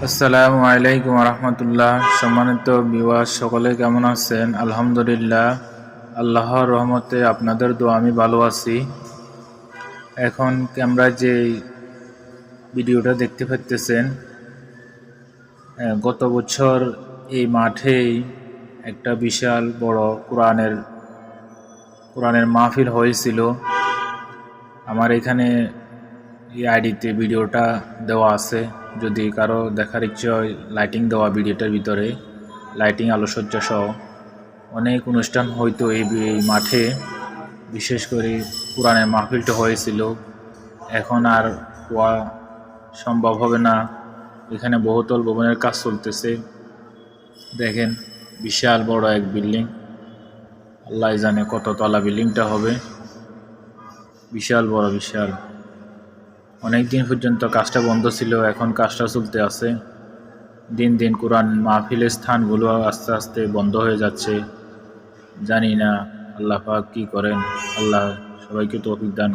আসসালামু আলাইকুম রহমতুল্লাহ। সম্মানিত ভিউয়ার্স সকলে কেমন আছেন? আলহামদুলিল্লাহ, আল্লাহর রহমতে আপনাদের দোয়া আমি ভালো আছি। এখন ক্যামেরায় যে ভিডিওটা দেখতে পাচ্ছেন, গত বছর এই মাঠেই একটা বিশাল বড় কোরআনের মাহফিল হয়েছিল। আমার এখানে এই আইডিতে ভিডিওটা দেওয়া আছে, যদি কারো দেখার ইচ্ছে হয়। লাইটিং দেওয়া ভিডিওটার ভিতরে, লাইটিং আলোকসজ্জা সহ অনেক অনুষ্ঠান হয়তো এই মাঠে। বিশেষ করে কোরআনের মাহফিলটা হয়েছিল। এখন আর হওয়া সম্ভব হবে না। এখানে বহুতল ভবনের কাজ চলতেছে। দেখেন, বিশাল বড় এক বিল্ডিং। আল্লাহ জানে কত তলা বিল্ডিংটা হবে। বিশাল বড়, বিশাল। অনেক দিন পর্যন্ত কাজটা বন্ধ ছিল, এখন কাজটা চলতে আছে। দিন দিন কোরআন মাহফিলের স্থানগুলো আস্তে আস্তে বন্ধ হয়ে যাচ্ছে। জানি না আল্লাহ পাক কি করেন। আল্লাহ সবাইকে তৌফিক দান।